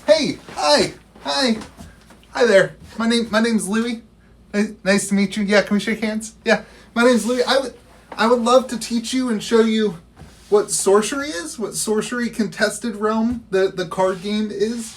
Hey, hi there. My name's Louie. Nice to meet you. Yeah, can we shake hands? Yeah, my name's Louie. I would love to teach you and show you what Sorcery is, what Sorcery Contested Realm, the card game is.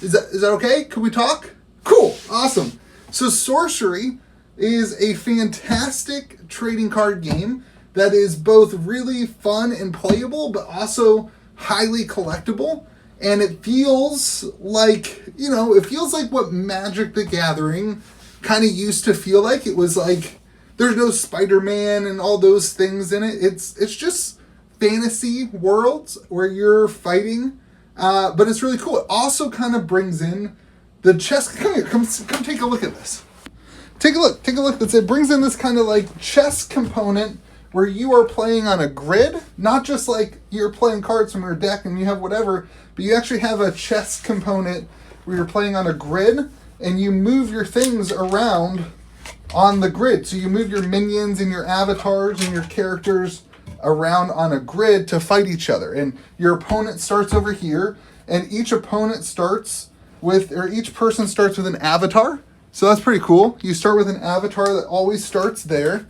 Is that okay? Can we talk? Cool, awesome. So Sorcery is a fantastic trading card game that is both really fun and playable, but also highly collectible. And it feels like, it feels like what Magic the Gathering kind of used to feel like. It was like, there's no Spider-Man and all those things in it. It's just fantasy worlds where you're fighting, but it's really cool. It also kind of brings in the chess. Come here, come take a look at this. Take a look. It brings in this kind of like chess component where you are playing on a grid, not just like you're playing cards from your deck and you have whatever, but you actually have a chess component where you're playing on a grid and you move your things around on the grid. So you move your minions and your avatars and your characters around on a grid to fight each other. And your opponent starts over here, and each person starts with an avatar. So that's pretty cool. You start with an avatar that always starts there.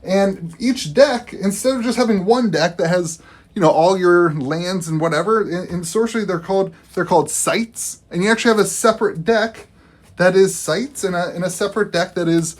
And each deck, instead of just having one deck that has, all your lands and whatever, in Sorcery they're called sites. And you actually have a separate deck that is sites and a separate deck that is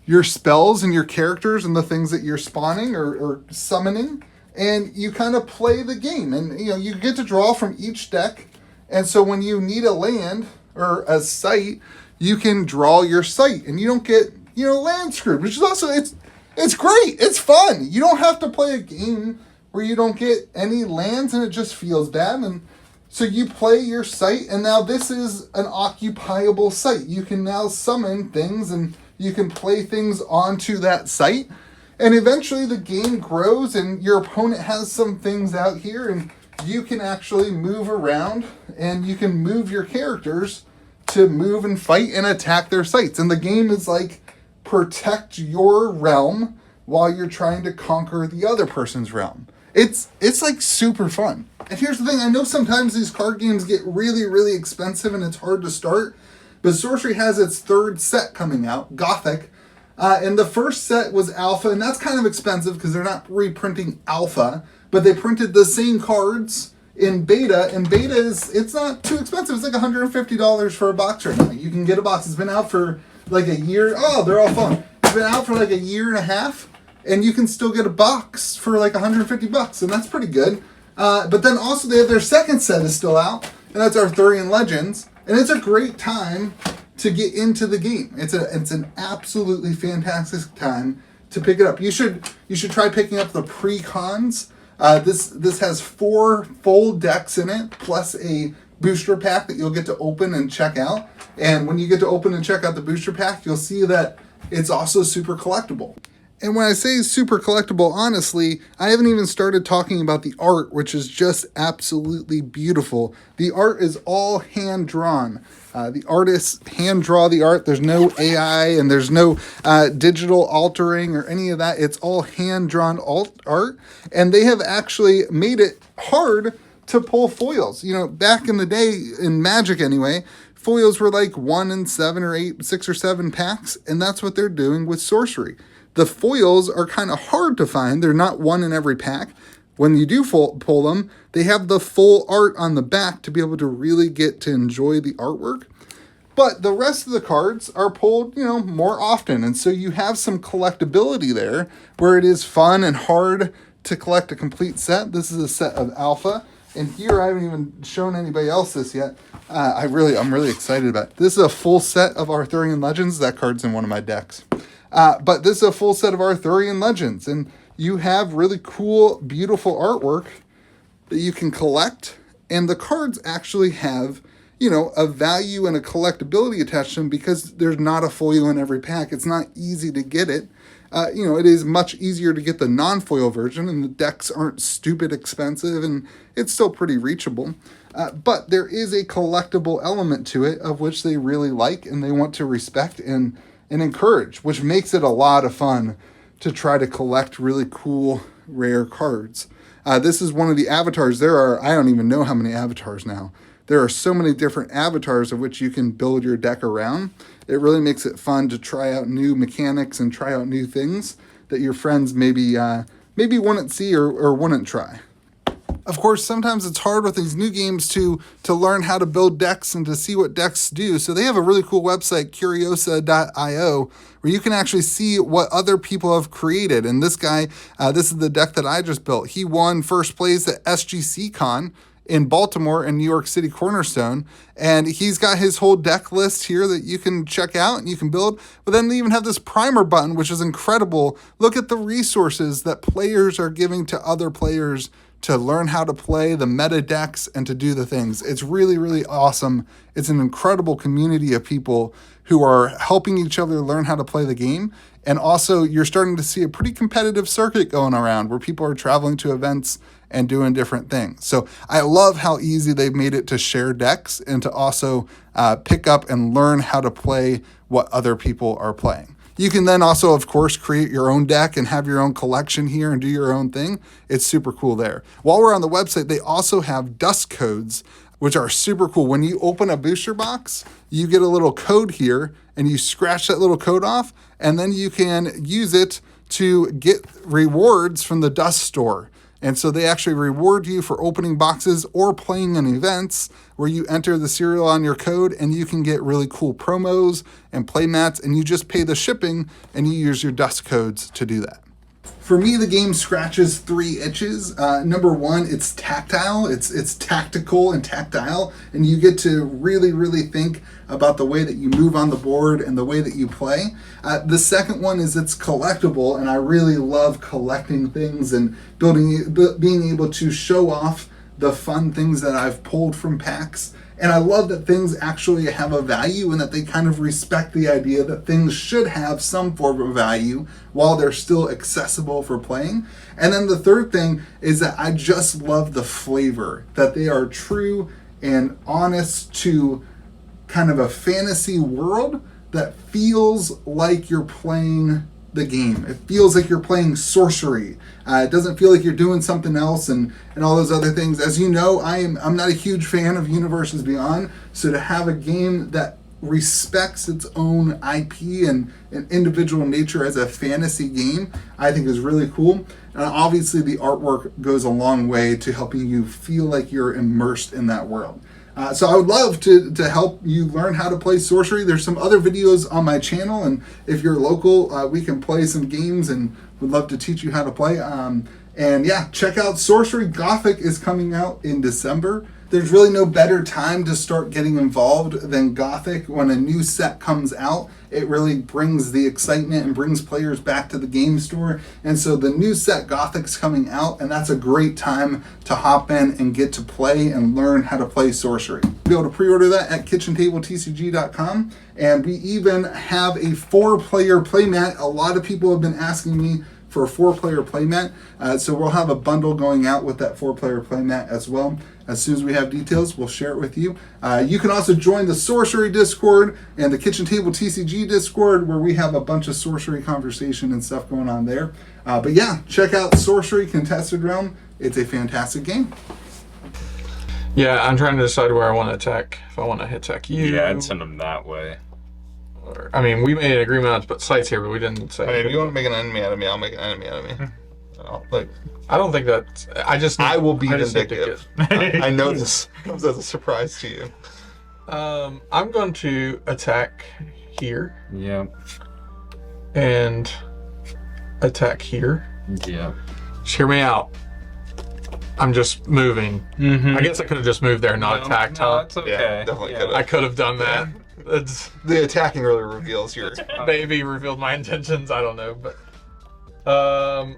your spells and your characters and the things that you're spawning or summoning. And you kind of play the game. And, you get to draw from each deck. And so when you need a land or a site, you can draw your site. And you don't get, land screwed, which is also, it's great. It's fun. You don't have to play a game where you don't get any lands and it just feels bad. And so you play your site, and now this is an occupiable site. You can now summon things and you can play things onto that site. And eventually the game grows and your opponent has some things out here and you can actually move around and you can move your characters to move and fight and attack their sites. And the game is like, protect your realm while you're trying to conquer the other person's realm. It's like super fun. And here's the thing, I know sometimes these card games get really, really expensive and it's hard to start, but Sorcery has its third set coming out, Gothic, and the first set was Alpha, and that's kind of expensive because they're not reprinting Alpha, but they printed the same cards in Beta, and Beta it's not too expensive. It's like $150 for a box right now. You can get a box. It's been out for like a year. Oh, they're all fun. It's been out for like a year and a half, and you can still get a box for like $150, and that's pretty good. But then also they have their second set is still out, and that's Arthurian Legends, and it's a great time to get into the game. It's an absolutely fantastic time to pick it up. You should try picking up the pre-cons. This has 4 full decks in it, plus a booster pack that you'll get to open and check out. And when you get to open and check out the booster pack, you'll see that it's also super collectible. And when I say super collectible, honestly, I haven't even started talking about the art, which is just absolutely beautiful. The art is all hand-drawn. The artists hand-draw the art. There's no AI and there's no digital altering or any of that. It's all hand-drawn art. And they have actually made it hard to pull foils. Back in the day, in Magic anyway, foils were like 1 in 7 or 8, 6 or 7 packs. And that's what they're doing with Sorcery. The foils are kind of hard to find. They're not one in every pack. When you do pull them, they have the full art on the back to be able to really get to enjoy the artwork. But the rest of the cards are pulled, more often. And so you have some collectibility there where it is fun and hard to collect a complete set. This is a set of Alpha. And here, I haven't even shown anybody else this yet. I'm really excited about it. This is a full set of Arthurian Legends. That card's in one of my decks. But this is a full set of Arthurian Legends, and you have really cool, beautiful artwork that you can collect, and the cards actually have, a value and a collectability attached to them because there's not a foil in every pack. It's not easy to get it. It is much easier to get the non-foil version, and the decks aren't stupid expensive, and it's still pretty reachable. But there is a collectible element to it of which they really like, and they want to respect and encourage, which makes it a lot of fun to try to collect really cool, rare cards. This is one of the avatars. There are, I don't even know how many avatars now. There are so many different avatars of which you can build your deck around. It really makes it fun to try out new mechanics and try out new things that your friends maybe wouldn't see or wouldn't try. Of course, sometimes it's hard with these new games to learn how to build decks and to see what decks do. So they have a really cool website, curiosa.io, where you can actually see what other people have created. And this guy, this is the deck that I just built. He won first place at SGC Con in Baltimore and New York City Cornerstone. And he's got his whole deck list here that you can check out and you can build. But then they even have this primer button, which is incredible. Look at the resources that players are giving to other players to learn how to play the meta decks and to do the things. It's really, really awesome. It's an incredible community of people who are helping each other learn how to play the game. And also you're starting to see a pretty competitive circuit going around where people are traveling to events and doing different things. So I love how easy they've made it to share decks and to also pick up and learn how to play what other people are playing. You can then also, of course, create your own deck and have your own collection here and do your own thing. It's super cool there. While we're on the website, they also have dust codes, which are super cool. When you open a booster box, you get a little code here and you scratch that little code off and then you can use it to get rewards from the dust store. And so they actually reward you for opening boxes or playing in events where you enter the serial on your code and you can get really cool promos and play mats and you just pay the shipping and you use your dust codes to do that. For me, the game scratches 3 itches. Number one, it's tactile. It's tactical and tactile, and you get to really, really think about the way that you move on the board and the way that you play. The second one is it's collectible, and I really love collecting things and being able to show off the fun things that I've pulled from packs. And I love that things actually have a value and that they kind of respect the idea that things should have some form of value while they're still accessible for playing. And then the third thing is that I just love the flavor, that they are true and honest to kind of a fantasy world that feels like you're playing the game. It feels like you're playing Sorcery. It doesn't feel like you're doing something else and all those other things. As you know, I'm not a huge fan of Universes Beyond, so to have a game that respects its own IP and individual nature as a fantasy game, I think is really cool. And obviously the artwork goes a long way to helping you feel like you're immersed in that world. So I would love to help you learn how to play Sorcery. There's some other videos on my channel, and if you're local, we can play some games and would love to teach you how to play. And yeah, check out Sorcery. Gothic is coming out in December. There's really no better time to start getting involved than Gothic. When a new set comes out, it really brings the excitement and brings players back to the game store. And so the new set Gothic's coming out, and that's a great time to hop in and get to play and learn how to play Sorcery. You'll be able to pre-order that at KitchenTableTCG.com. And we even have a 4-player playmat. A lot of people have been asking me for a 4-player playmat. So we'll have a bundle going out with that 4-player playmat as well. As soon as we have details, we'll share it with you. You can also join the Sorcery Discord and the Kitchen Table TCG Discord, where we have a bunch of Sorcery conversation and stuff going on there. But yeah, check out Sorcery Contested Realm. It's a fantastic game. Yeah, I'm trying to decide where I want to attack. If I want to attack you. Yeah, I'd send them that way. Or, I mean, we made an agreement on to put sites here, but we didn't say. I mean, if you want to make an enemy out of me, I'll make an enemy out of me. Like, I don't think that. I will be vindictive. I know this comes as a surprise to you. I'm going to attack here. Yeah. And attack here. Yeah. Just hear me out. I'm just moving. Mm-hmm. I guess I could have just moved there and not attacked, No, huh? it's okay. Yeah, definitely could have. I could have done that. It's The attacking really reveals your... maybe revealed my intentions. I don't know, but I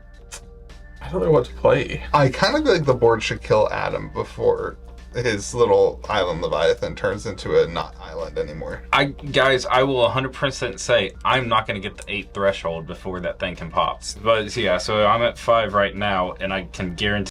don't know what to play. I kind of feel like the board should kill Adam before his little island Leviathan turns into a not island anymore. Guys, I will 100% say I'm not going to get the 8 threshold before that thing can pop. But yeah, so I'm at 5 right now, and I can guarantee